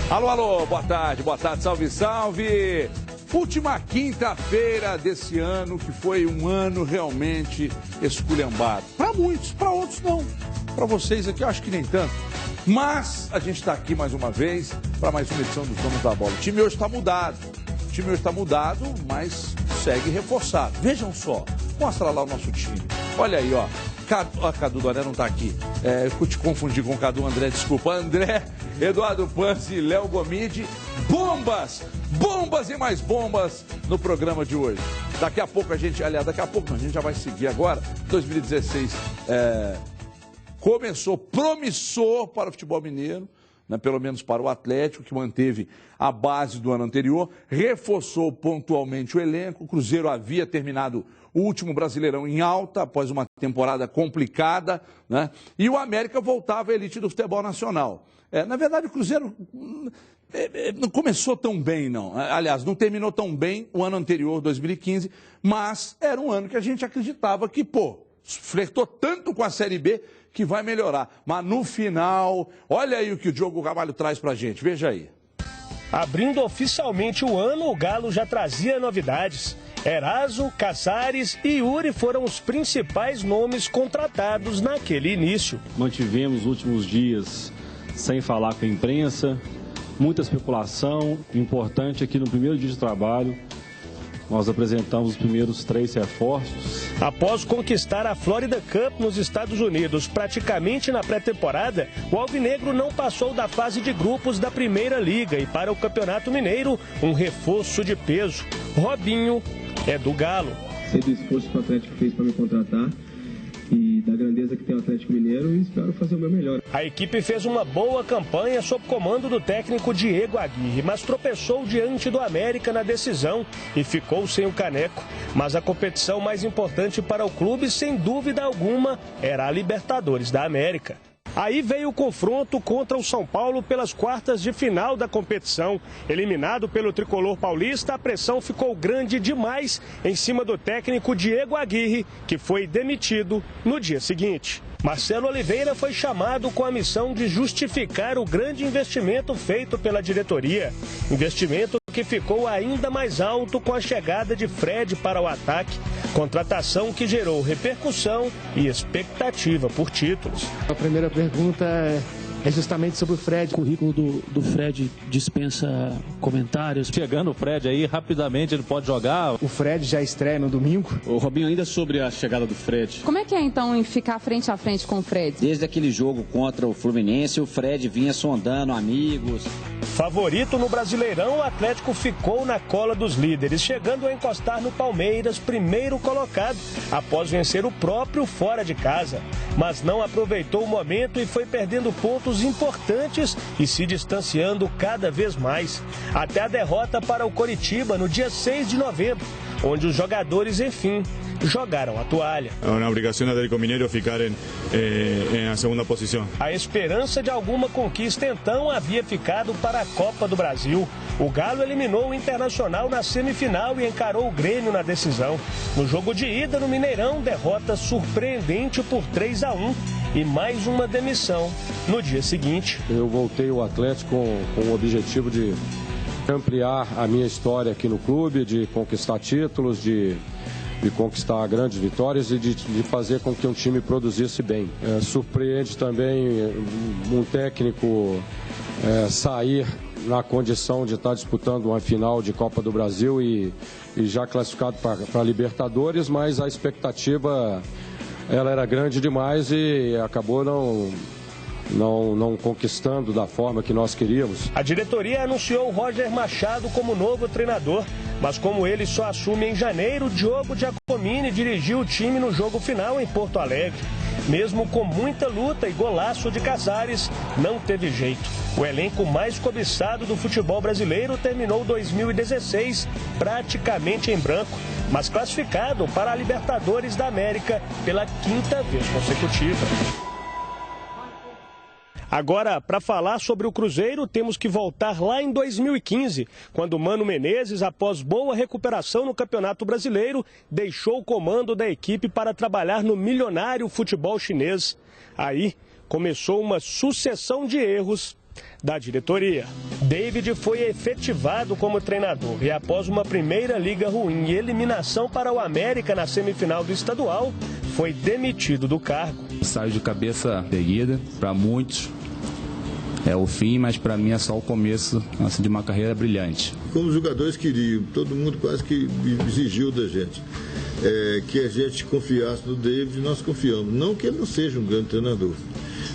Alô, alô, boa tarde, salve, salve. Última quinta-feira desse ano, que foi um ano realmente esculhambado. Para muitos, para outros não. Para vocês aqui, eu acho que nem tanto. Mas a gente está aqui mais uma vez para mais uma edição dos Donos da Bola. O time hoje está mudado. Mas segue reforçado. Vejam só, mostra lá o nosso time. Olha aí, ó. Cadu do André não está aqui. Eu te confundi com o Cadu André, desculpa. André, Eduardo Panzi e Léo Gomide. Bombas e mais bombas no programa de hoje. Daqui a pouco a gente já vai seguir agora. 2016 começou promissor para o futebol mineiro, né, pelo menos para o Atlético, que manteve a base do ano anterior, reforçou pontualmente o elenco. O Cruzeiro havia terminado o último Brasileirão em alta, após uma temporada complicada, né, e o América voltava à elite do futebol nacional. Na verdade, o Cruzeiro não começou tão bem, não. Aliás, não terminou tão bem o ano anterior, 2015, mas era um ano que a gente acreditava que, flertou tanto com a Série B que vai melhorar. Mas no final, olha aí o que o Diogo Gamalho traz pra gente, veja aí. Abrindo oficialmente o ano, o Galo já trazia novidades. Eraso, Casares e Yuri foram os principais nomes contratados naquele início. Mantivemos os últimos dias sem falar com a imprensa, muita especulação. Importante é que no primeiro dia de trabalho nós apresentamos os primeiros 3 reforços. Após conquistar a Florida Cup nos Estados Unidos praticamente na pré-temporada, o Alvinegro não passou da fase de grupos da Primeira Liga e para o Campeonato Mineiro, um reforço de peso. Robinho é do Galo. Sei do esforço que o Atlético fez para me contratar e da grandeza que tem o Atlético Mineiro e espero fazer o meu melhor. A equipe fez uma boa campanha sob comando do técnico Diego Aguirre, mas tropeçou diante do América na decisão e ficou sem o caneco. Mas a competição mais importante para o clube, sem dúvida alguma, era a Libertadores da América. Aí veio o confronto contra o São Paulo pelas quartas de final da competição. Eliminado pelo tricolor paulista, a pressão ficou grande demais em cima do técnico Diego Aguirre, que foi demitido no dia seguinte. Marcelo Oliveira foi chamado com a missão de justificar o grande investimento feito pela diretoria. Investimento que ficou ainda mais alto com a chegada de Fred para o ataque. Contratação que gerou repercussão e expectativa por títulos. A primeira pergunta é justamente sobre o Fred. O currículo do Fred dispensa comentários. Chegando o Fred aí, rapidamente ele pode jogar. O Fred já estreia no domingo. O Robinho, ainda sobre a chegada do Fred. Como é que é então em ficar frente a frente com o Fred? Desde aquele jogo contra o Fluminense, o Fred vinha sondando amigos. Favorito no Brasileirão, o Atlético ficou na cola dos líderes, chegando a encostar no Palmeiras, primeiro colocado, após vencer o próprio fora de casa. Mas não aproveitou o momento e foi perdendo pontos importantes e se distanciando cada vez mais. Até a derrota para o Coritiba no dia 6 de novembro, onde os jogadores, enfim, jogaram a toalha. É uma obrigação do Atlético Mineiro ficar na segunda posição. A esperança de alguma conquista então havia ficado para a Copa do Brasil. O Galo eliminou o Internacional na semifinal e encarou o Grêmio na decisão. No jogo de ida no Mineirão, derrota surpreendente por 3-1 e mais uma demissão no dia seguinte. Eu voltei ao Atlético com o objetivo de ampliar a minha história aqui no clube, de conquistar títulos, de conquistar grandes vitórias e de fazer com que um time produzisse bem. Surpreende também um técnico sair na condição de estar disputando uma final de Copa do Brasil e já classificado para Libertadores, mas a expectativa ela era grande demais e acabou não conquistando da forma que nós queríamos. A diretoria anunciou o Roger Machado como novo treinador, mas como ele só assume em janeiro, Diogo Giacomini dirigiu o time no jogo final em Porto Alegre. Mesmo com muita luta e golaço de Casares, não teve jeito. O elenco mais cobiçado do futebol brasileiro terminou 2016 praticamente em branco, mas classificado para a Libertadores da América pela 5ª vez consecutiva. Agora, para falar sobre o Cruzeiro, temos que voltar lá em 2015, quando Mano Menezes, após boa recuperação no Campeonato Brasileiro, deixou o comando da equipe para trabalhar no milionário futebol chinês. Aí começou uma sucessão de erros da diretoria. David foi efetivado como treinador e após uma primeira liga ruim e eliminação para o América na semifinal do estadual, foi demitido do cargo. Saio de cabeça erguida, para muitos é o fim, mas para mim é só o começo assim, de uma carreira brilhante. Como os jogadores queriam, todo mundo quase que exigiu da gente. Que a gente confiasse no David, nós confiamos. Não que ele não seja um grande treinador,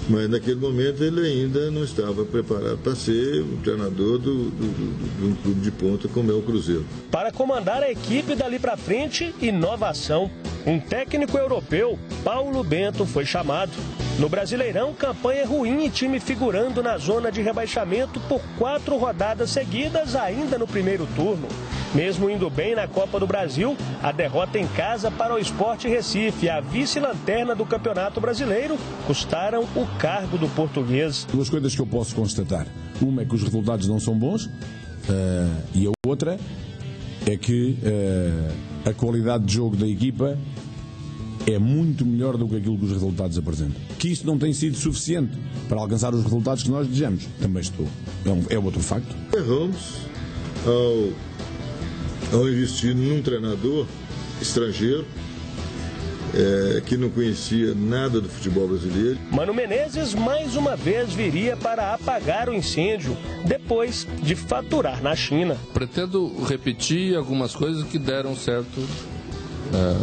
mas naquele momento ele ainda não estava preparado para ser um treinador de um clube de ponta como é o Cruzeiro. Para comandar a equipe dali para frente, inovação. Um técnico europeu, Paulo Bento, foi chamado. No Brasileirão, campanha ruim e time figurando na zona de rebaixamento por 4 rodadas seguidas ainda no primeiro turno. Mesmo indo bem na Copa do Brasil, a derrota em casa para o Sport Recife, a vice-lanterna do Campeonato Brasileiro, custaram o cargo do português. Duas coisas que eu posso constatar. Uma é que os resultados não são bons e a outra é que a qualidade de jogo da equipa é muito melhor do que aquilo que os resultados apresentam. Que isto não tem sido suficiente para alcançar os resultados que nós desejamos. Também estou. É outro facto. Erramos ao investir num treinador estrangeiro que não conhecia nada do futebol brasileiro. Mano Menezes mais uma vez viria para apagar o incêndio, depois de faturar na China. Pretendo repetir algumas coisas que deram certo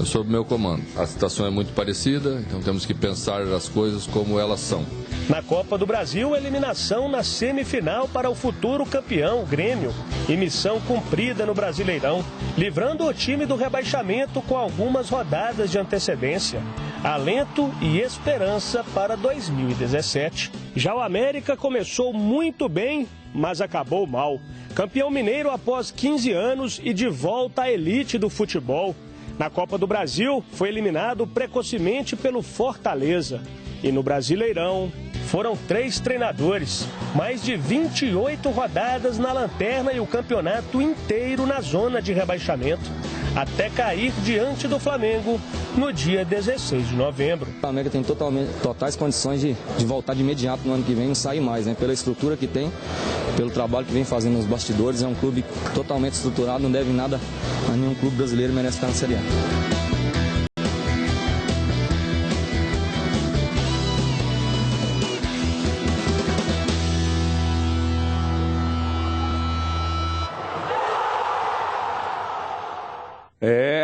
sob meu comando. A situação é muito parecida, então temos que pensar as coisas como elas são. Na Copa do Brasil, eliminação na semifinal para o futuro campeão, Grêmio. E missão cumprida no Brasileirão, livrando o time do rebaixamento com algumas rodadas de antecedência. Alento e esperança para 2017. Já o América começou muito bem, mas acabou mal. Campeão mineiro após 15 anos e de volta à elite do futebol. Na Copa do Brasil, foi eliminado precocemente pelo Fortaleza. E no Brasileirão, foram 3 treinadores, mais de 28 rodadas na lanterna e o campeonato inteiro na zona de rebaixamento, até cair diante do Flamengo no dia 16 de novembro. O América tem totais condições de voltar de imediato no ano que vem, não sair mais, né? Pela estrutura que tem, pelo trabalho que vem fazendo nos bastidores, é um clube totalmente estruturado, não deve nada a nenhum clube brasileiro, merece estar na Série A.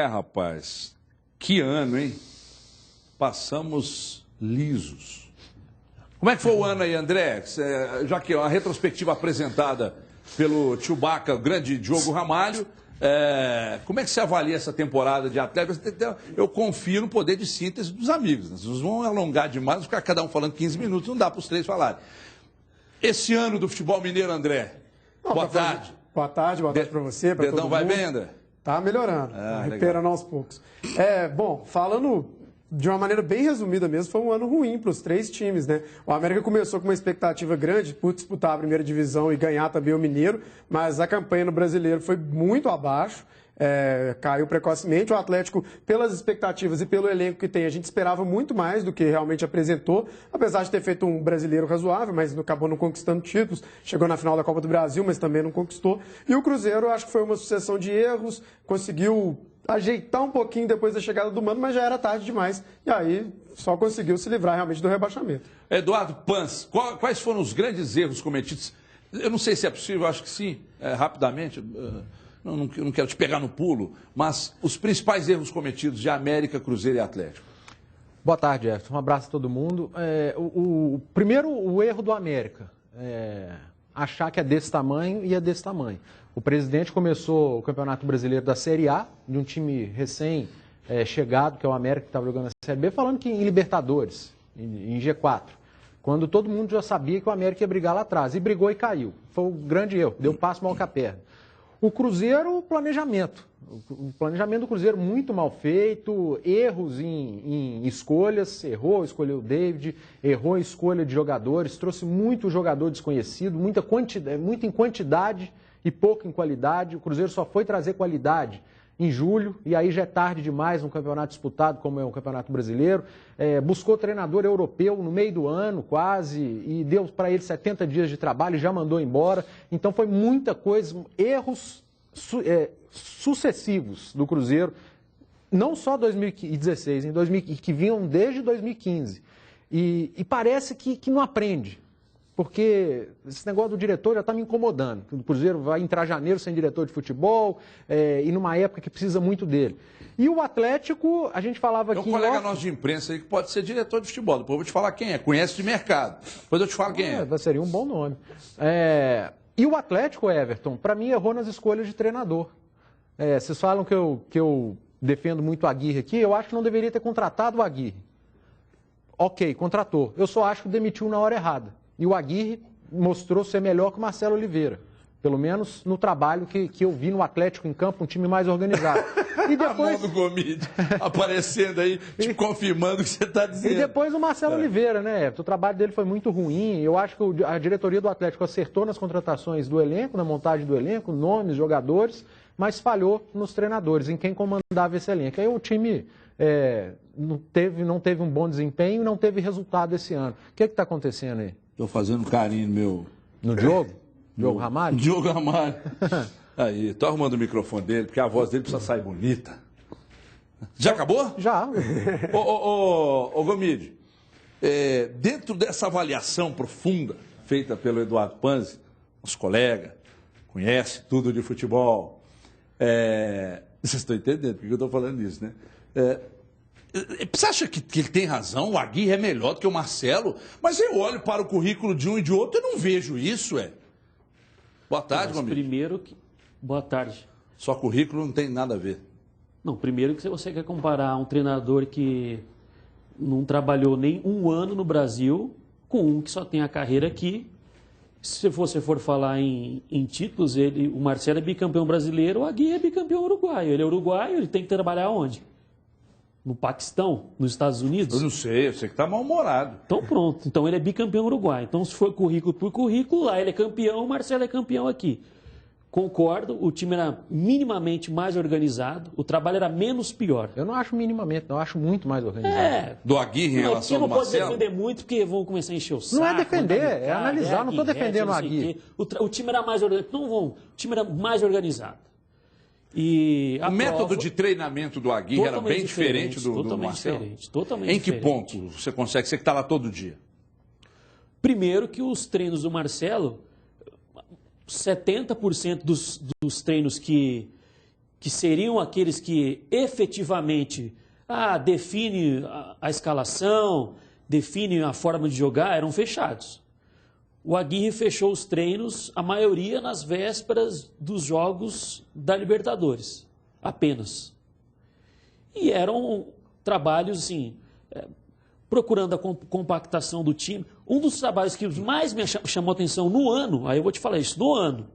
Rapaz, que ano, hein? Passamos lisos. Como é que foi o ano aí, André? Já que a retrospectiva apresentada pelo tio Baca, o grande Diogo Ramalho, como é que você avalia essa temporada de Atlético? Eu confio no poder de síntese dos amigos. Né? Vocês vão alongar demais, ficar cada um falando 15 minutos, não dá para os 3 falarem. Esse ano do futebol mineiro, André, boa tarde. Boa tarde para você, para todo mundo. Vai bem, André? Tá melhorando, recuperando aos poucos. Bom, falando de uma maneira bem resumida mesmo, foi um ano ruim para os 3 times, né? O América começou com uma expectativa grande por disputar a primeira divisão e ganhar também o Mineiro, mas a campanha no Brasileiro foi muito abaixo. Caiu precocemente. O Atlético, pelas expectativas e pelo elenco que tem, a gente esperava muito mais do que realmente apresentou, apesar de ter feito um brasileiro razoável, mas acabou não conquistando títulos, chegou na final da Copa do Brasil, mas também não conquistou. E o Cruzeiro, acho que foi uma sucessão de erros, conseguiu ajeitar um pouquinho depois da chegada do Mano, mas já era tarde demais, e aí só conseguiu se livrar realmente do rebaixamento. Eduardo Pans, quais foram os grandes erros cometidos? Eu não sei se é possível, acho que sim, rapidamente. Não quero te pegar no pulo, mas os principais erros cometidos de América, Cruzeiro e Atlético. Boa tarde, Jefferson. Um abraço a todo mundo. Primeiro, o erro do América. Achar que é desse tamanho e é desse tamanho. O presidente começou o Campeonato Brasileiro da Série A, de um time recém-chegado, que é o América, que estava jogando na Série B, falando que em Libertadores, em G4. Quando todo mundo já sabia que o América ia brigar lá atrás. E brigou e caiu. Foi um grande erro. Deu passo mal com a perna. O Cruzeiro, o planejamento. O planejamento do Cruzeiro muito mal feito, erros em escolhas, escolheu o David, errou a escolha de jogadores, trouxe muito jogador desconhecido, muito em quantidade e pouco em qualidade. O Cruzeiro só foi trazer qualidade em julho, e aí já é tarde demais um campeonato disputado como é o Campeonato Brasileiro. Buscou treinador europeu no meio do ano, quase, e deu para ele 70 dias de trabalho e já mandou embora. Então foi muita coisa, erros sucessivos do Cruzeiro, não só 2016, que vinham desde 2015. E parece que não aprende. Porque esse negócio do diretor já está me incomodando. O Cruzeiro vai entrar janeiro sem diretor de futebol e numa época que precisa muito dele. E o Atlético, a gente falava aqui... Tem um colega nosso de imprensa aí que pode ser diretor de futebol. Depois eu vou te falar quem é. Conhece de mercado. Depois eu te falo quem é. Seria um bom nome. E o Atlético, Everton, para mim errou nas escolhas de treinador. Vocês falam que eu defendo muito o Aguirre aqui. Eu acho que não deveria ter contratado o Aguirre. Ok, contratou. Eu só acho que demitiu na hora errada. E o Aguirre mostrou ser melhor que o Marcelo Oliveira. Pelo menos no trabalho que eu vi no Atlético em campo, um time mais organizado. E depois... A mão do Gomide aparecendo aí, te confirmando o que você está dizendo. E depois o Marcelo Oliveira, né? O trabalho dele foi muito ruim. Eu acho que a diretoria do Atlético acertou nas contratações do elenco, na montagem do elenco, nomes, jogadores, mas falhou nos treinadores, em quem comandava esse elenco. Aí o time... não teve um bom desempenho e não teve resultado esse ano. O que está acontecendo aí? Estou fazendo carinho no meu... No Diogo? Diogo Ramalho? Diogo Ramalho. Aí, estou arrumando o microfone dele, porque a voz dele precisa sair bonita. Já acabou? Já. Ô Gomide, dentro dessa avaliação profunda feita pelo Eduardo Panzi, nosso colega, conhece tudo de futebol, vocês estão entendendo porque eu estou falando isso, né? Você acha que ele tem razão? O Aguirre é melhor do que o Marcelo? Mas eu olho para o currículo de um e de outro e não vejo isso, Boa tarde, Gomide. Primeiro que... Boa tarde. Só currículo não tem nada a ver. Não, primeiro que se você quer comparar um treinador que não trabalhou nem um ano no Brasil com um que só tem a carreira aqui. Se você for falar em títulos, o Marcelo é bicampeão brasileiro, o Aguirre é bicampeão uruguaio. Ele é uruguaio, ele tem que trabalhar onde? No Paquistão? Nos Estados Unidos? Eu não sei, eu sei que está mal-humorado. Então pronto, então ele é bicampeão uruguaio. Então se for currículo por currículo, lá ele é campeão, o Marcelo é campeão aqui. Concordo, o time era minimamente mais organizado, o trabalho era menos pior. Eu não acho minimamente, eu acho muito mais organizado. Do Aguirre em relação ao Marcelo? Você não pode defender muito porque vão começar a encher o saco. Não é defender, é analisar, não estou defendendo o Aguirre. O time era mais organizado, o time era mais organizado. E o método de treinamento do Aguirre era bem diferente do Marcelo? Totalmente diferente. Em que diferente. ponto você consegue? Você que está lá todo dia. Primeiro que os treinos do Marcelo, 70% dos treinos que seriam aqueles que efetivamente definem a escalação, definem a forma de jogar, eram fechados. O Aguirre fechou os treinos, a maioria nas vésperas dos jogos da Libertadores, apenas. E eram trabalhos, assim, procurando a compactação do time. Um dos trabalhos que mais me chamou a atenção no ano, aí eu vou te falar isso, no ano,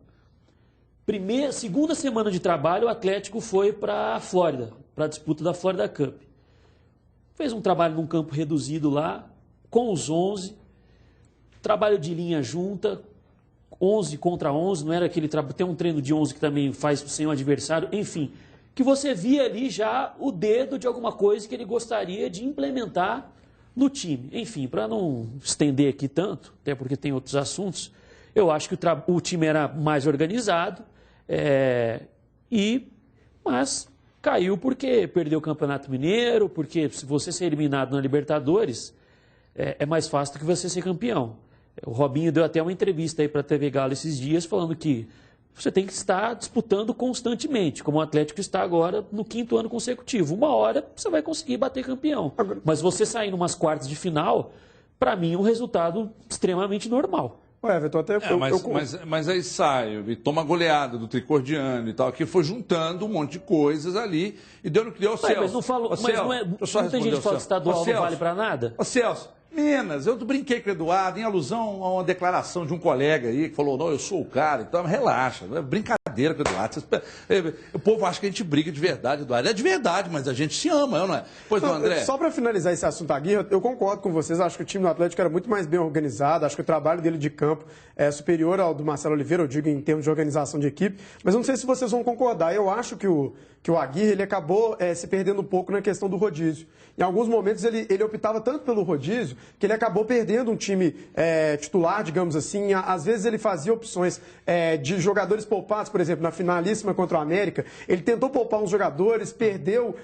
segunda semana de trabalho, o Atlético foi para a Flórida, para a disputa da Florida Cup. Fez um trabalho num campo reduzido lá, com os 11, trabalho de linha junta, 11 contra 11, não era aquele trabalho... Tem um treino de 11 que também faz sem o adversário, enfim. Que você via ali já o dedo de alguma coisa que ele gostaria de implementar no time. Enfim, para não estender aqui tanto, até porque tem outros assuntos, eu acho que o time era mais organizado, mas caiu porque perdeu o Campeonato Mineiro, porque se você ser eliminado na Libertadores, é mais fácil do que você ser campeão. O Robinho deu até uma entrevista aí para a TV Galo esses dias falando que você tem que estar disputando constantemente, como o Atlético está agora no 5º ano consecutivo. Uma hora você vai conseguir bater campeão. Mas você sair em umas quartas de final, para mim é um resultado extremamente normal. Everton, até mas aí sai e toma goleada do Tricordiano e tal, que foi juntando um monte de coisas ali e deu no que deu. Mas não falo, não tem gente que fala que estadual não vale para nada? Celso, Menos. Eu brinquei com o Eduardo em alusão a uma declaração de um colega aí que falou, não, eu sou o cara, então relaxa. É brincadeira com o Eduardo. O povo acha que a gente briga de verdade, Eduardo. É de verdade, mas a gente se ama, não é? Pois não, André. Só para finalizar esse assunto, Aguirre, eu concordo com vocês. Acho que o time do Atlético era muito mais bem organizado. Acho que o trabalho dele de campo é superior ao do Marcelo Oliveira, eu digo em termos de organização de equipe. Mas eu não sei se vocês vão concordar. Eu acho que o Aguirre ele acabou se perdendo um pouco na questão do rodízio. Em alguns momentos ele optava tanto pelo rodízio que ele acabou perdendo um time titular, digamos assim. Às vezes ele fazia opções de jogadores poupados, por exemplo, na finalíssima contra o América. Ele tentou poupar uns jogadores, perdeu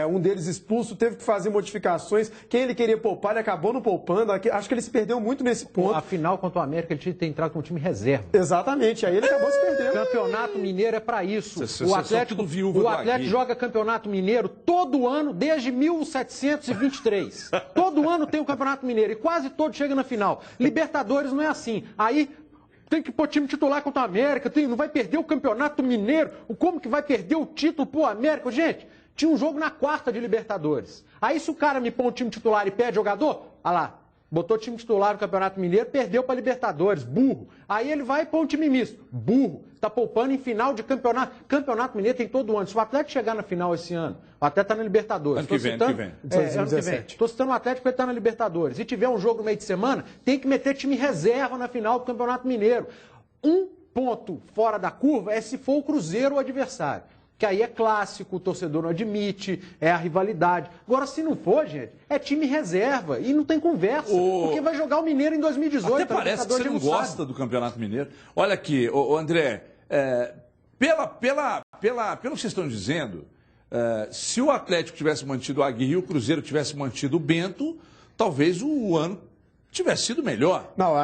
um deles expulso, teve que fazer modificações. Quem ele queria poupar, ele acabou não poupando. Acho que ele se perdeu muito nesse ponto. A final contra o América, ele tinha que ter entrado com um time reserva. Exatamente, aí ele acabou se perdendo. Campeonato Mineiro é para isso. O Atlético joga Campeonato Mineiro todo ano, desde 1723. Todo ano tem o Campeonato Mineiro e quase todo chega na final. Libertadores não é assim. Aí tem que pôr time titular contra o América, não vai perder o Campeonato Mineiro. Como que vai perder o título pro América? Gente, tinha um jogo na quarta de Libertadores. Aí se o cara me põe um time titular e perde jogador, olha lá. Botou time titular no Campeonato Mineiro, perdeu para Libertadores, burro. Aí ele vai e põe um time misto, burro. Está poupando em final de campeonato. Campeonato Mineiro tem todo ano. Se o Atlético chegar na final esse ano, o Atlético está na Libertadores. Ano que vem. Ano que vem. Estou citando o Atlético porque ele está na Libertadores. Se tiver um jogo no meio de semana, tem que meter time reserva na final do Campeonato Mineiro. Um ponto fora da curva é se for o Cruzeiro o adversário. Que aí é clássico, o torcedor não admite, é a rivalidade. Agora, se não for, gente, é time reserva e não tem conversa. Porque vai jogar o Mineiro em 2018. Até parece que você não gosta do Campeonato Mineiro. Olha aqui, André, pelo que vocês estão dizendo, se o Atlético tivesse mantido o Aguirre e o Cruzeiro tivesse mantido o Bento, talvez o ano tivesse sido melhor. Não,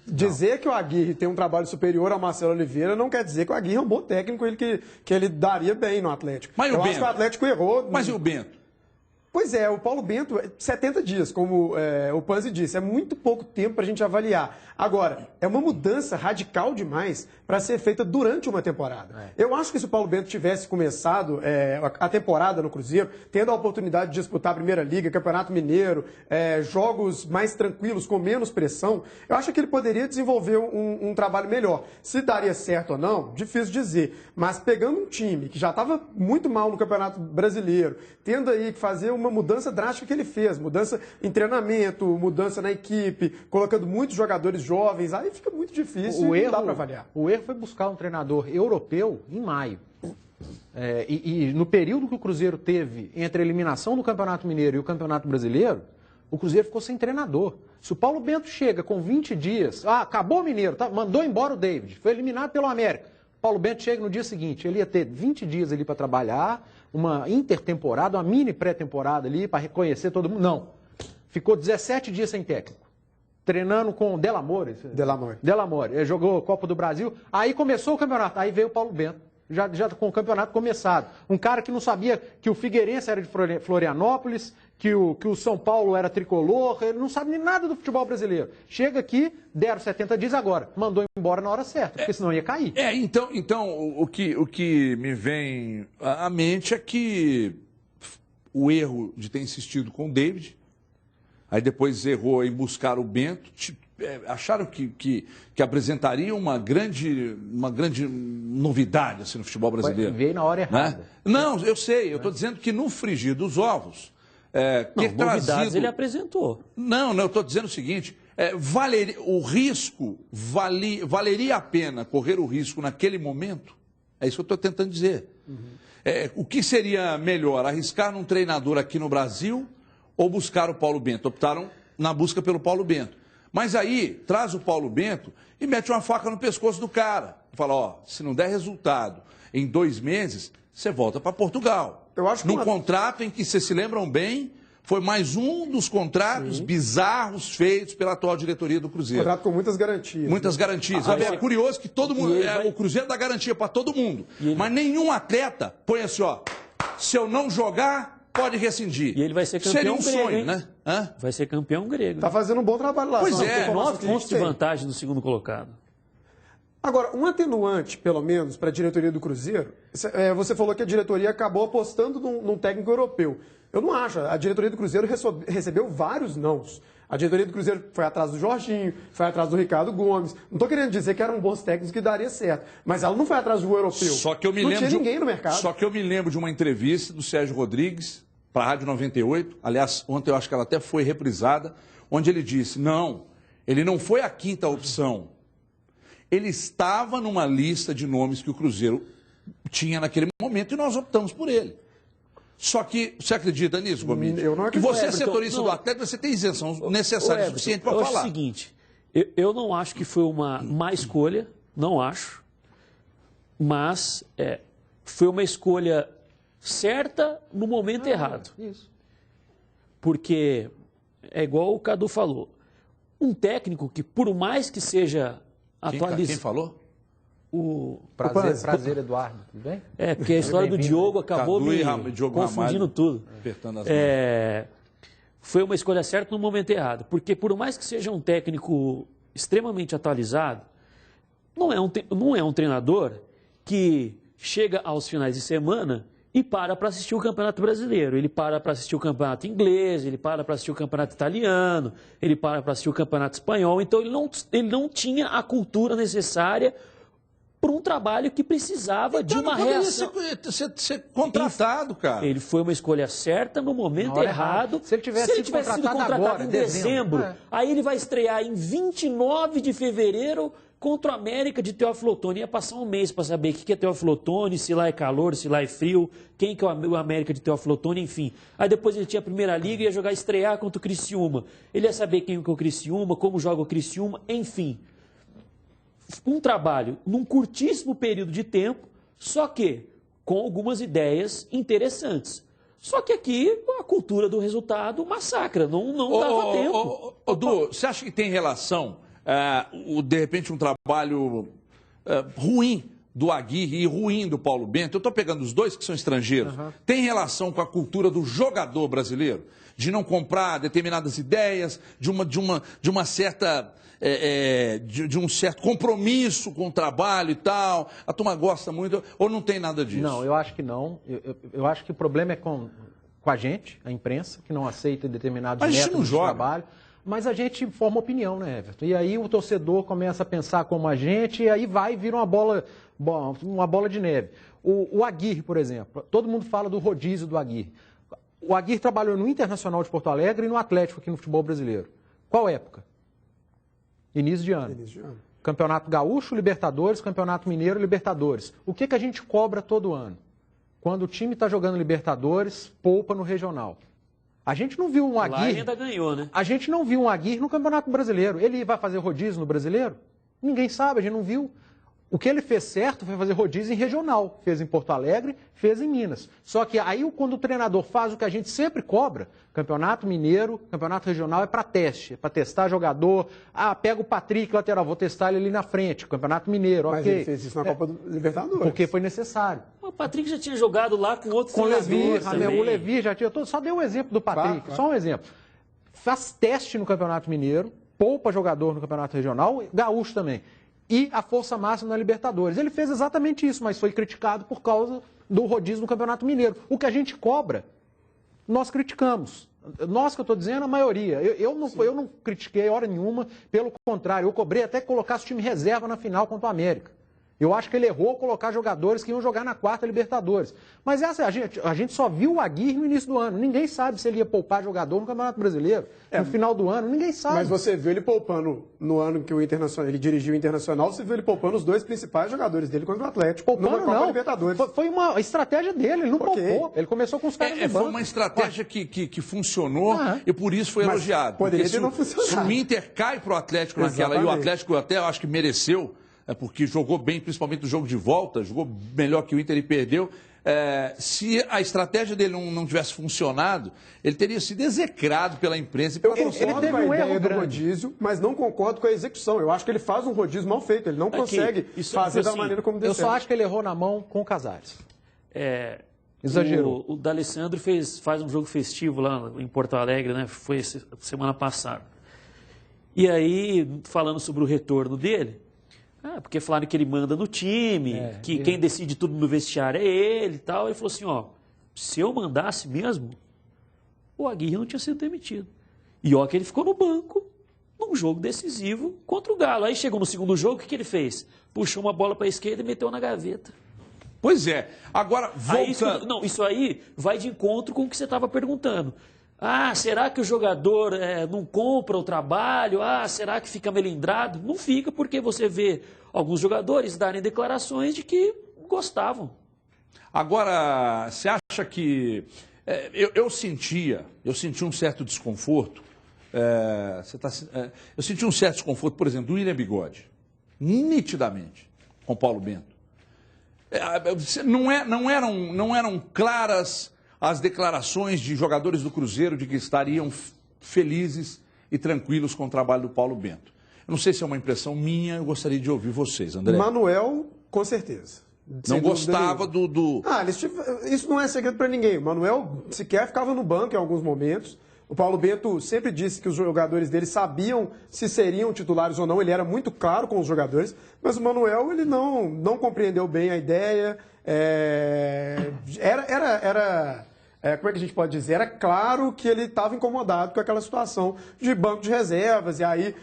dizer que o Aguirre tem um trabalho superior ao Marcelo Oliveira não quer dizer que o Aguirre é um bom técnico, que ele daria bem no Atlético. Mas eu acho que o Atlético errou. Mas e o Bento? Pois é, o Paulo Bento, 70 dias, como o Panzi disse, é muito pouco tempo para a gente avaliar. Agora, é uma mudança radical demais para ser feita durante uma temporada. Eu acho que se o Paulo Bento tivesse começado a temporada no Cruzeiro, tendo a oportunidade de disputar a Primeira Liga, Campeonato Mineiro, jogos mais tranquilos, com menos pressão, eu acho que ele poderia desenvolver um trabalho melhor. Se daria certo ou não, difícil dizer. Mas pegando um time que já estava muito mal no Campeonato Brasileiro, tendo aí que fazer uma mudança drástica que ele fez, mudança em treinamento, mudança na equipe, colocando muitos jogadores jovens, aí fica muito difícil e não dá para avaliar. O erro foi buscar um treinador europeu em maio. E no período que o Cruzeiro teve entre a eliminação do Campeonato Mineiro e o Campeonato Brasileiro, o Cruzeiro ficou sem treinador. Se o Paulo Bento chega com 20 dias, acabou o Mineiro, mandou embora o David, foi eliminado pelo América. Paulo Bento chega no dia seguinte, ele ia ter 20 dias ali para trabalhar, uma intertemporada, uma mini pré-temporada ali para reconhecer todo mundo. Não. Ficou 17 dias sem técnico. Treinando com Delamore. Ele jogou Copa do Brasil. Aí começou o campeonato. Aí veio o Paulo Bento. Já com o campeonato começado. Um cara que não sabia que o Figueirense era de Florianópolis, que o São Paulo era tricolor, ele não sabe nem nada do futebol brasileiro. Chega aqui, deram 70 dias agora. Mandou embora na hora certa, porque senão ia cair. Então o que me vem à mente é que o erro de ter insistido com o David, aí depois errou em buscar o Bento, acharam que apresentaria uma grande novidade assim, no futebol brasileiro. Veio na hora errada. Né? Não, eu sei, eu estou dizendo que no frigir dos ovos, novidades ele apresentou. Não, eu estou dizendo o seguinte, valeria a pena correr o risco naquele momento? É isso que eu estou tentando dizer. O que seria melhor, arriscar num treinador aqui no Brasil ou buscar o Paulo Bento? Optaram na busca pelo Paulo Bento. Mas aí, traz o Paulo Bento e mete uma faca no pescoço do cara. Fala, se não der resultado em 2 meses, você volta para Portugal. Eu acho que num contrato em que, vocês se lembram bem, foi mais um dos contratos bizarros feitos pela atual diretoria do Cruzeiro. Contrato com muitas garantias. Muitas garantias. É curioso que todo mundo... O Cruzeiro dá garantia para todo mundo. Mas nenhum atleta põe assim, se eu não jogar... pode rescindir. E ele vai ser campeão grego. Seria um sonho, hein? né? Vai ser campeão grego. Tá fazendo um bom trabalho lá. Pois Tem 9 pontos de vantagem do segundo colocado. Agora, um atenuante, pelo menos, para a diretoria do Cruzeiro, você falou que a diretoria acabou apostando num técnico europeu. Eu não acho. A diretoria do Cruzeiro recebeu vários nãos. A diretoria do Cruzeiro foi atrás do Jorginho, foi atrás do Ricardo Gomes. Não estou querendo dizer que eram bons técnicos que daria certo, mas ela não foi atrás do europeu. Só que eu me não lembro tinha ninguém no mercado. Só que eu me lembro de uma entrevista do Sérgio Rodrigues para a Rádio 98. Aliás, ontem eu acho que ela até foi reprisada, onde ele disse: não, ele não foi a quinta opção. Ele estava numa lista de nomes que o Cruzeiro tinha naquele momento e nós optamos por ele. Só que, você acredita nisso, Gomes? Eu não acredito. Que você é setorista do Atlético, você tem isenção necessária o suficiente para falar. Eu acho o seguinte, eu não acho que foi uma má escolha, não acho, mas foi uma escolha certa no momento errado. Isso. Porque, é igual o Cadu falou, um técnico que, por mais que seja atualizado... Quem falou? Prazer, Eduardo, tudo bem? Porque a história do Diogo acabou me confundindo tudo. Apertando as Foi uma escolha certa no momento errado, porque por mais que seja um técnico extremamente atualizado, não é um treinador que chega aos finais de semana e para assistir o Campeonato Brasileiro. Ele para assistir o Campeonato Inglês, ele para assistir o Campeonato Italiano, ele para assistir o Campeonato Espanhol. Então ele não tinha a cultura necessária por um trabalho que precisava de uma reação. Ser contratado, cara. Ele foi uma escolha certa no momento errado. Se ele tivesse sido contratado agora, em dezembro, aí ele vai estrear em 29 de fevereiro contra o América de Teófilo Otoni. Ia passar um mês para saber o que é Teófilo Otoni, se lá é calor, se lá é frio, quem que é o América de Teófilo Otoni, enfim. Aí depois ele tinha a Primeira Liga e ia jogar, estrear contra o Criciúma. Ele ia saber quem que é o Criciúma, como joga o Criciúma, enfim. Um trabalho num curtíssimo período de tempo, só que com algumas ideias interessantes. Só que aqui a cultura do resultado massacra, não dava tempo. Du, você acha que tem relação, de repente, um trabalho ruim do Aguirre e ruim do Paulo Bento? Eu estou pegando os dois que são estrangeiros. Tem relação com a cultura do jogador brasileiro? De não comprar determinadas ideias, de uma certa... de um certo compromisso com o trabalho e tal, a turma gosta muito, ou não tem nada disso? Não, eu acho que não. Eu acho que o problema é com a gente, a imprensa, que não aceita determinados métodos de trabalho. Mas a gente forma opinião, né, Everton? E aí o torcedor começa a pensar como a gente, e aí vira uma bola de neve. O Aguirre, por exemplo, todo mundo fala do rodízio do Aguirre. O Aguirre trabalhou no Internacional de Porto Alegre e no Atlético aqui no futebol brasileiro. Qual época? Início de ano. Campeonato Gaúcho, Libertadores, Campeonato Mineiro, Libertadores. O que a gente cobra todo ano? Quando o time está jogando Libertadores, poupa no regional. A gente não viu um Aguirre... Lá ele ainda ganhou, né? A gente não viu um Aguirre no Campeonato Brasileiro. Ele vai fazer rodízio no Brasileiro? Ninguém sabe, a gente não viu. O que ele fez certo foi fazer rodízio em regional. Fez em Porto Alegre, fez em Minas. Só que aí, quando o treinador faz o que a gente sempre cobra, Campeonato Mineiro, Campeonato Regional é para teste, é para testar jogador. Pega o Patrick, lateral, vou testar ele ali na frente. Campeonato Mineiro, Mas ele fez isso na Copa do Libertadores. Porque foi necessário. O Patrick já tinha jogado lá com outros com o Levi já tinha... Só dei um exemplo do Patrick, só um exemplo. Faz teste no Campeonato Mineiro, poupa jogador no Campeonato Regional, Gaúcho também. E a força máxima na Libertadores. Ele fez exatamente isso, mas foi criticado por causa do rodízio no Campeonato Mineiro. O que a gente cobra, nós criticamos. Nós que eu estou dizendo, a maioria. Eu não critiquei hora nenhuma, pelo contrário, eu cobrei até que colocasse o time reserva na final contra o América. Eu acho que ele errou colocar jogadores que iam jogar na quarta Libertadores. Mas a gente só viu o Aguirre no início do ano. Ninguém sabe se ele ia poupar jogador no Campeonato Brasileiro. No final do ano, ninguém sabe. Mas você viu ele poupando no ano que ele dirigiu o Internacional, você viu ele poupando os dois principais jogadores dele contra o Atlético. Poupando não. Libertadores. Foi uma estratégia dele, ele não poupou. Ele começou com os caras do banco. Foi uma estratégia que funcionou e por isso foi elogiado. Poderia ter não funcionado. Se o Inter cai para o Atlético naquela, e o Atlético até eu acho que mereceu, porque jogou bem, principalmente no jogo de volta, jogou melhor que o Inter e perdeu. Se a estratégia dele não tivesse funcionado, ele teria sido execrado pela imprensa e pela torcida. Ele teve uma ideia do rodízio, mas não concordo com a execução. Eu acho que ele faz um rodízio mal feito, ele não consegue fazer da maneira como deu certo. Eu só acho que ele errou na mão com o Casares. Exagerou. O D'Alessandro faz um jogo festivo lá em Porto Alegre, né? Foi semana passada. E aí, falando sobre o retorno dele... porque falaram que ele manda no time, quem decide tudo no vestiário é ele e tal. Ele falou assim, se eu mandasse mesmo, o Aguirre não tinha sido demitido. E ó que ele ficou no banco num jogo decisivo contra o Galo. Aí chegou no segundo jogo, o que ele fez? Puxou uma bola para a esquerda e meteu na gaveta. Pois é. Agora, voltando... Isso aí vai de encontro com o que você estava perguntando. Ah, será que o jogador não compra o trabalho? Ah, será que fica melindrado? Não fica, porque você vê alguns jogadores darem declarações de que gostavam. Agora, você acha que... Eu senti um certo desconforto. Eu senti um certo desconforto, por exemplo, do William Bigode. Nitidamente, com Paulo Bento. Não eram claras as declarações de jogadores do Cruzeiro de que estariam felizes e tranquilos com o trabalho do Paulo Bento. Eu não sei se é uma impressão minha, eu gostaria de ouvir vocês, André. Manuel, com certeza. Não gostava do... Isso não é segredo para ninguém. O Manuel sequer ficava no banco em alguns momentos. O Paulo Bento sempre disse que os jogadores dele sabiam se seriam titulares ou não. Ele era muito claro com os jogadores. Mas o Manuel, ele não compreendeu bem a ideia. Como é que a gente pode dizer? Era claro que ele estava incomodado com aquela situação de banco de reservas. E aí,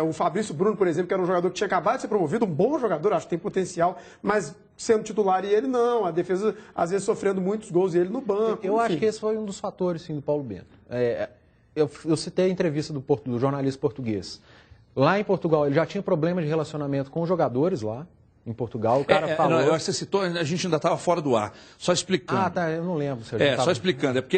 o Fabrício Bruno, por exemplo, que era um jogador que tinha acabado de ser promovido, um bom jogador, acho que tem potencial, mas sendo titular e ele não. A defesa, às vezes, sofrendo muitos gols e ele no banco. Eu acho que esse foi um dos fatores, sim, do Paulo Bento. Eu citei a entrevista do jornalista português. Lá em Portugal, ele já tinha problema de relacionamento com os jogadores lá. Em Portugal, o cara falou... eu acho que você citou, a gente ainda estava fora do ar. Só explicando. Ah, tá, eu não lembro. Só explicando. É porque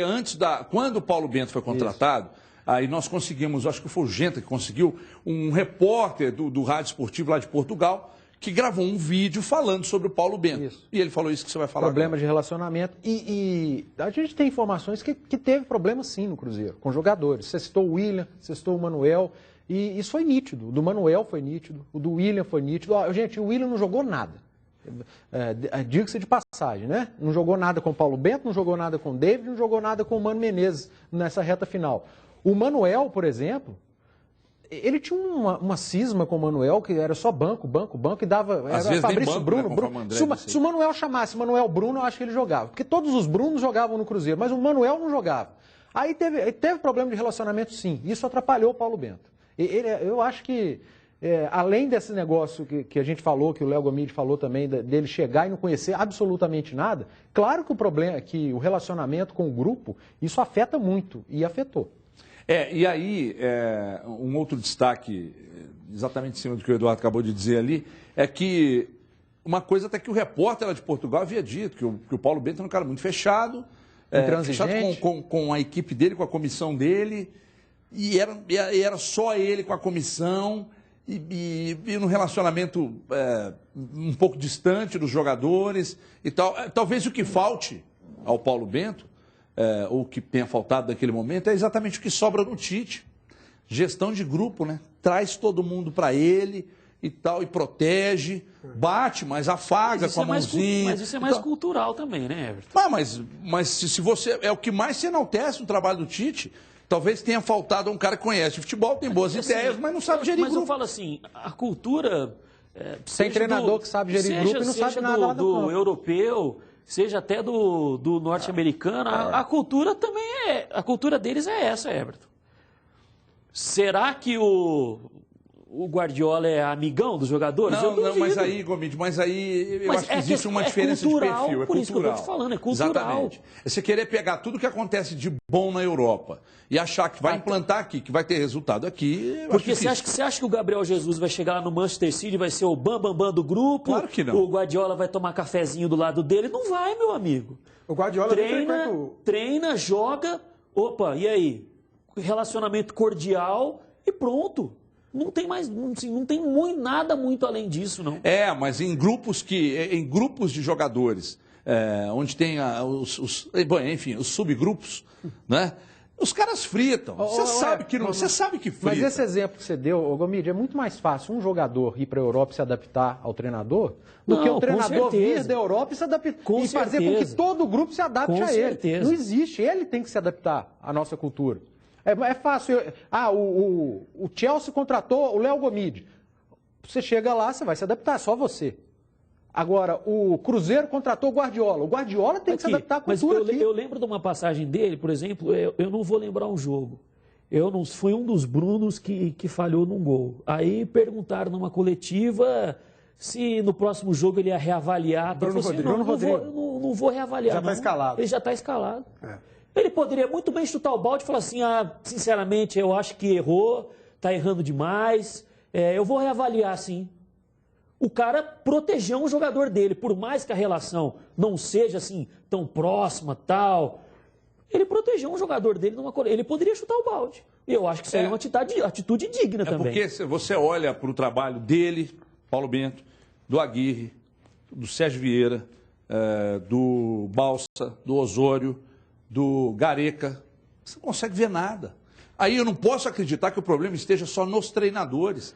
quando o Paulo Bento foi contratado, aí nós conseguimos, acho que foi o Genta que conseguiu, um repórter do Rádio Esportivo lá de Portugal, que gravou um vídeo falando sobre o Paulo Bento. Isso. E ele falou isso que você vai falar Problema agora. De relacionamento. E a gente tem informações que teve problema sim no Cruzeiro, com jogadores. Você citou o William, você citou o Manuel... E isso foi nítido. O do Manuel foi nítido, o do William foi nítido. Gente, o William não jogou nada. Diga-se de passagem, né? Não jogou nada com o Paulo Bento, não jogou nada com o David, não jogou nada com o Mano Menezes nessa reta final. O Manuel, por exemplo, ele tinha uma cisma com o Manuel, que era só banco, e dava... Às vezes Fabrício banco, Bruno, né, Bruno. André, Se o Manuel chamasse Manuel Bruno, eu acho que ele jogava. Porque todos os Brunos jogavam no Cruzeiro, mas o Manuel não jogava. Aí teve problema de relacionamento, sim. Isso atrapalhou o Paulo Bento. Eu acho que, além desse negócio que a gente falou, que o Léo Gomide falou também, dele chegar e não conhecer absolutamente nada, claro que o problema é que o relacionamento com o grupo, isso afeta muito, e afetou. E aí, um outro destaque, exatamente em cima do que o Eduardo acabou de dizer ali, é que uma coisa até que o repórter lá de Portugal havia dito, que o Paulo Bento era um cara muito fechado, fechado com a equipe dele, com a comissão dele, e era só ele com a comissão e no relacionamento um pouco distante dos jogadores e tal. Talvez o que falte ao Paulo Bento, ou que tenha faltado naquele momento, é exatamente o que sobra no Tite. Gestão de grupo, né? Traz todo mundo para ele e tal, e protege, bate, mas afaga com a mãozinha. Mas isso é mais cultural também, né, Everton? Mas se você... É o que mais se enaltece no trabalho do Tite. Talvez tenha faltado um cara que conhece futebol, tem boas ideias, mas não sabe gerir grupo. Mas eu falo assim, a cultura... Tem treinador que sabe gerir grupo e não sabe nada do europeu, seja até do norte-americano, a cultura também a cultura deles é essa, Everton. Será que o Guardiola é amigão dos jogadores? Não, mas aí, Gomide, eu acho que existe uma diferença de perfil. É por isso que eu estou te falando, é cultural. Exatamente. É você querer pegar tudo que acontece de bom na Europa e achar que vai implantar aqui, que vai ter resultado aqui. Porque você acha que o Gabriel Jesus vai chegar lá no Manchester City e vai ser o bam do grupo? Claro que não. O Guardiola vai tomar cafezinho do lado dele? Não vai, meu amigo. O Guardiola treina, joga, opa, e aí? Relacionamento cordial e pronto. Não tem mais, não tem nada muito além disso, não. Mas em grupos de jogadores, onde tem os subgrupos, né? Os caras fritam. Você sabe que não. Você sabe que frita. Mas esse exemplo que você deu, Gomide, é muito mais fácil um jogador ir para a Europa e se adaptar ao treinador do que o treinador vir da Europa e se adaptar e fazer com que todo o grupo se adapte a ele. Não existe. Ele tem que se adaptar à nossa cultura. É fácil. O Chelsea contratou o Léo Gomide. Você chega lá, você vai se adaptar, só você. Agora, o Cruzeiro contratou o Guardiola. O Guardiola tem que se adaptar à cultura aqui. Eu lembro de uma passagem dele, por exemplo, eu não vou lembrar um jogo. Foi um dos Brunos que falhou num gol. Aí perguntaram numa coletiva se no próximo jogo ele ia reavaliar. Bruno Rodrigo. Não vou reavaliar. Já está escalado. Ele já está escalado. Ele poderia muito bem chutar o balde e falar assim, sinceramente, eu acho que errou, está errando demais, eu vou reavaliar sim. O cara protegeu um jogador dele, por mais que a relação não seja assim tão próxima, tal, ele protegeu um jogador dele ele poderia chutar o balde. E eu acho que isso aí é uma atitude digna também. Porque se você olha para o trabalho dele, Paulo Bento, do Aguirre, do Sérgio Vieira, do Balsa, do Osório, do Gareca, você não consegue ver nada. Aí eu não posso acreditar que o problema esteja só nos treinadores.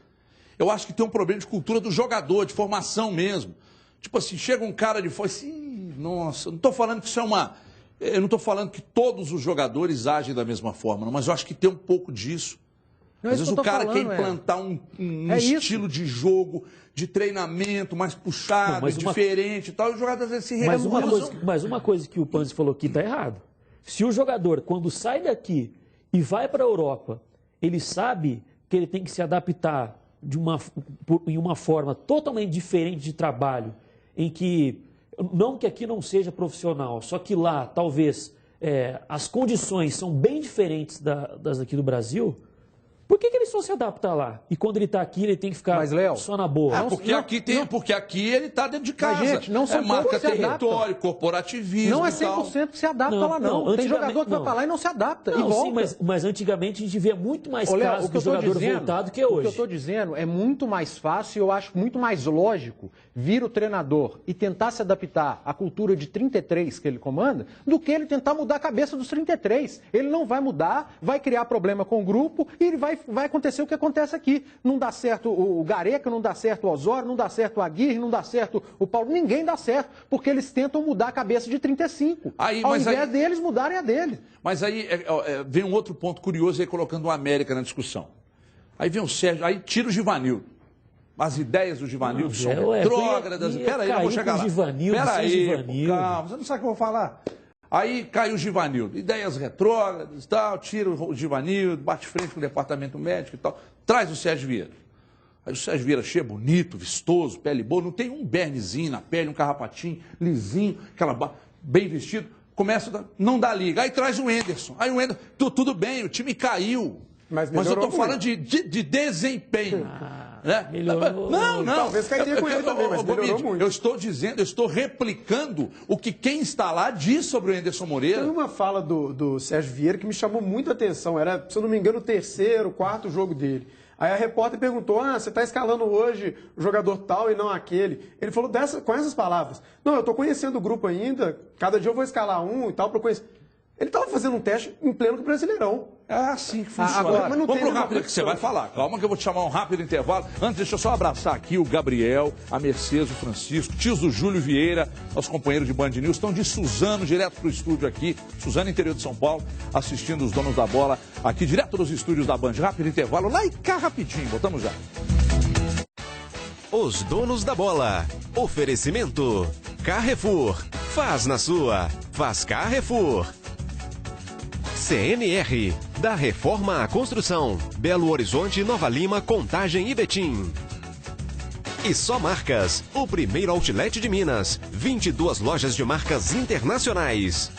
Eu acho que tem um problema de cultura do jogador, de formação mesmo. Tipo assim, chega um cara de fora assim, nossa, não estou falando que isso é uma... Eu não estou falando que todos os jogadores agem da mesma forma, mas eu acho que tem um pouco disso. Às vezes o cara quer implantar um estilo de jogo, de treinamento mais puxado, diferente e tal, e os jogadores às vezes se recusam. Mas uma coisa que o Panzi falou aqui está errado. Se o jogador, quando sai daqui e vai para a Europa, ele sabe que ele tem que se adaptar em uma forma totalmente diferente de trabalho, em que, não que aqui não seja profissional, só que lá, talvez, as condições são bem diferentes das aqui do Brasil, por que ele só se adapta lá? E quando ele está aqui, ele tem que ficar só na boa? Porque aqui ele está dentro de casa. Mas, gente, não são marca território, corporativismo. Não é 100% que se adapta lá, não. Tem jogador que vai para lá e não se adapta. Não, sim, mas antigamente a gente via muito mais casos do jogador voltado que hoje. O que eu estou dizendo é muito mais fácil, eu acho muito mais lógico vir o treinador e tentar se adaptar à cultura de 33 que ele comanda, do que ele tentar mudar a cabeça dos 33. Ele não vai mudar, vai criar problema com o grupo e ele vai acontecer o que acontece aqui. Não dá certo o Gareca, não dá certo o Osório, não dá certo o Aguirre, não dá certo o Paulo. Ninguém dá certo, porque eles tentam mudar a cabeça de 35. Ao invés deles mudarem a dele. Mas aí vem um outro ponto curioso aí, colocando o América na discussão. Aí vem o Sérgio, aí tira o Givanildo. As ideias do Givanildo são retrógradas. Peraí, eu vou chegar lá. Peraí, calma, você não sabe o que eu vou falar. Aí caiu o Givanildo, ideias retrógradas e tal, tira o Givanildo, bate frente com o departamento médico e tal, traz o Sérgio Vieira. Aí o Sérgio Vieira chega bonito, vistoso, pele boa, não tem um bernezinho na pele, um carrapatinho, lisinho, bem vestido, não dá liga. Aí traz o Enderson, aí o Enderson, tudo bem, o time caiu, mas eu estou falando de desempenho. Né? Melhorou. Não. Talvez cairia com ele também, mas melhorou muito. Eu estou dizendo, eu estou replicando o que quem está lá diz sobre o Enderson Moreira. Tem uma fala do Sérgio Vieira que me chamou muita atenção. Era, se eu não me engano, o terceiro, quarto jogo dele. Aí a repórter perguntou, você está escalando hoje o jogador tal e não aquele. Ele falou com essas palavras. Não, eu estou conhecendo o grupo ainda, cada dia eu vou escalar um e tal para conhecer. Ele estava fazendo um teste em pleno Brasileirão. É assim que funciona. Agora, vamos para o rápido que você vai falar. Calma que eu vou te chamar um rápido intervalo. Antes, deixa eu só abraçar aqui o Gabriel, a Mercedes, o Francisco, tios do Júlio Vieira, nossos companheiros de Band News, estão de Suzano, direto para o estúdio aqui. Suzano, interior de São Paulo, assistindo os donos da bola aqui, direto dos estúdios da Band. Rápido intervalo, lá e cá rapidinho. Voltamos já. Os donos da bola. Oferecimento. Carrefour. Faz na sua. Faz Carrefour. CNR, da Reforma à Construção, Belo Horizonte, Nova Lima, Contagem e Betim. E Só Marcas, o primeiro outlet de Minas, 22 lojas de marcas internacionais.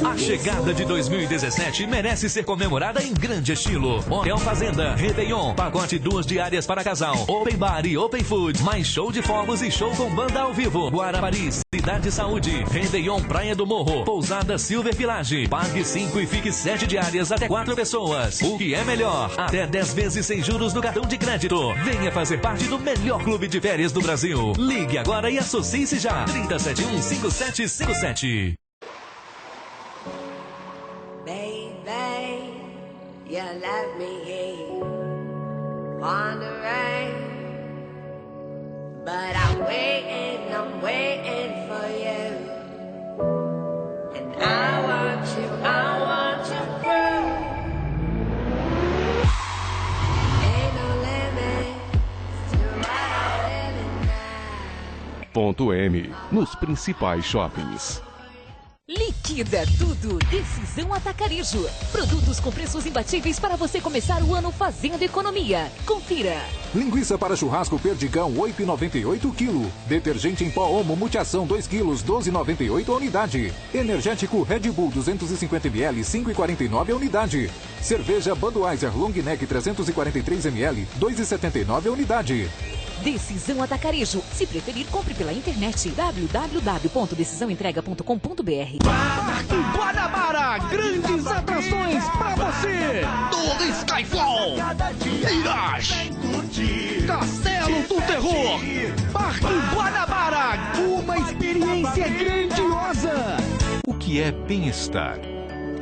A chegada de 2017 merece ser comemorada em grande estilo. Hotel Fazenda, Réveillon, pacote 2 diárias para casal, Open Bar e Open Food, mais show de fogos e show com banda ao vivo. Guarapari, Cidade Saúde, Réveillon Praia do Morro, Pousada Silver Village. Pague 5 e fique 7 diárias até 4 pessoas. O que é melhor? Até 10 vezes sem juros no cartão de crédito. Venha fazer parte do melhor clube de férias do Brasil. Ligue agora e associe-se já. 3071-5757. You left me here, wandering, but I'm waiting for you, and I want you through. Ain't no limit to what I'm living now. nos principais shoppings. Liquida tudo, Decisão Atacarejo. Produtos com preços imbatíveis para você começar o ano fazendo economia. Confira. Linguiça para churrasco Perdigão, 8,98 kg. Detergente em pó Omo Multiação, 2 kg, 12,98 a unidade. Energético Red Bull, 250 ml, 5,49 a unidade. Cerveja Budweiser Long Neck, 343 ml, 2,79 a unidade. Decisão Atacarejo. Se preferir, compre pela internet www.decisãoentrega.com.br. Parque Guanabara, grandes atrações pra você. Torre Skyfall, Mirage, Castelo do Terror. Parque Guanabara, uma experiência grandiosa. O que é bem-estar?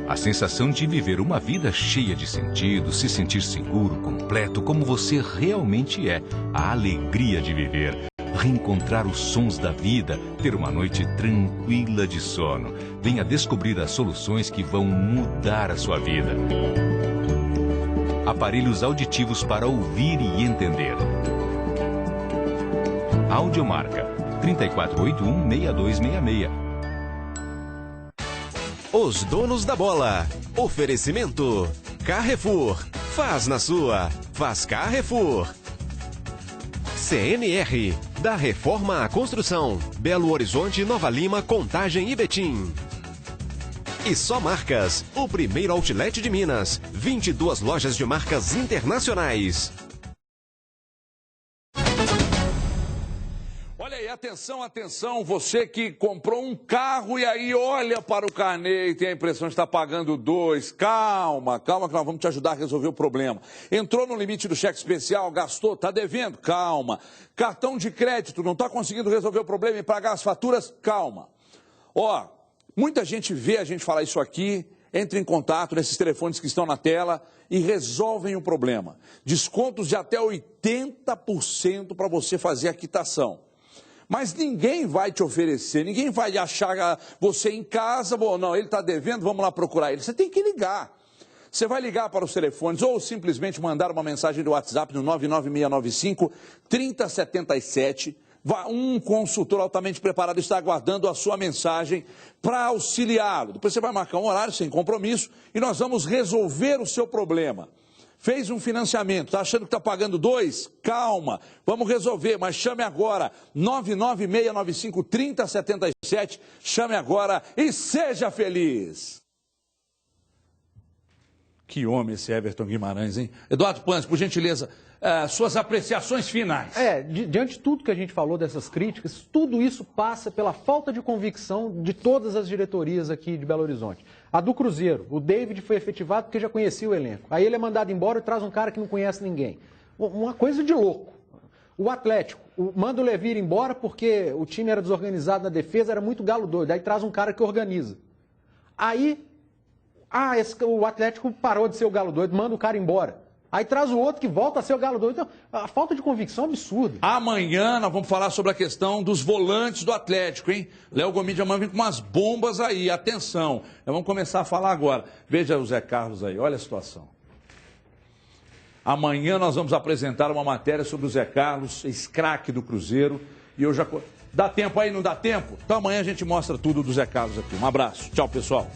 A sensação de viver uma vida cheia de sentido, se sentir seguro, completo, como você realmente é. A alegria de viver, reencontrar os sons da vida, ter uma noite tranquila de sono. Venha descobrir as soluções que vão mudar a sua vida. Aparelhos auditivos para ouvir e entender. Audiomarca 3481-6266. Os donos da bola. Oferecimento. Carrefour. Faz na sua. Faz Carrefour. CNR. Da Reforma à Construção. Belo Horizonte, Nova Lima, Contagem e Betim. E Só Marcas. O primeiro outlet de Minas. 22 lojas de marcas internacionais. Olha aí, atenção, atenção, você que comprou um carro e aí olha para o carnê e tem a impressão de estar pagando 2. Calma, calma que nós vamos te ajudar a resolver o problema. Entrou no limite do cheque especial, gastou, está devendo? Calma. Cartão de crédito, não está conseguindo resolver o problema e pagar as faturas? Calma. Ó, muita gente vê a gente falar isso aqui, entra em contato nesses telefones que estão na tela e resolvem o problema. Descontos de até 80% para você fazer a quitação. Mas ninguém vai te oferecer, ninguém vai achar você em casa, bom, não, ele está devendo, vamos lá procurar ele. Você tem que ligar. Você vai ligar para os telefones ou simplesmente mandar uma mensagem do WhatsApp no 99695-3077. Um consultor altamente preparado está aguardando a sua mensagem para auxiliá-lo. Depois você vai marcar um horário sem compromisso e nós vamos resolver o seu problema. Fez um financiamento, está achando que está pagando 2? Calma, vamos resolver, mas chame agora, 99695-3077, chame agora e seja feliz. Que homem esse Everton Guimarães, hein? Eduardo Panes, por gentileza, suas apreciações finais. Diante de tudo que a gente falou dessas críticas, tudo isso passa pela falta de convicção de todas as diretorias aqui de Belo Horizonte. A do Cruzeiro, o David foi efetivado porque já conhecia o elenco. Aí ele é mandado embora e traz um cara que não conhece ninguém. Uma coisa de louco. O Atlético, manda o Levir embora porque o time era desorganizado na defesa, era muito galo doido. Aí traz um cara que organiza. Aí, o Atlético parou de ser o galo doido, manda o cara embora. Aí traz o outro que volta a ser o galo doido. Então, a falta de convicção é absurda. Amanhã nós vamos falar sobre a questão dos volantes do Atlético, hein? Léo Gomes amanhã vem com umas bombas aí, atenção. Nós vamos começar a falar agora. Veja o Zé Carlos aí, olha a situação. Amanhã nós vamos apresentar uma matéria sobre o Zé Carlos, ex-craque do Cruzeiro. E eu já... Dá tempo aí, não dá tempo? Então amanhã a gente mostra tudo do Zé Carlos aqui. Um abraço. Tchau, pessoal.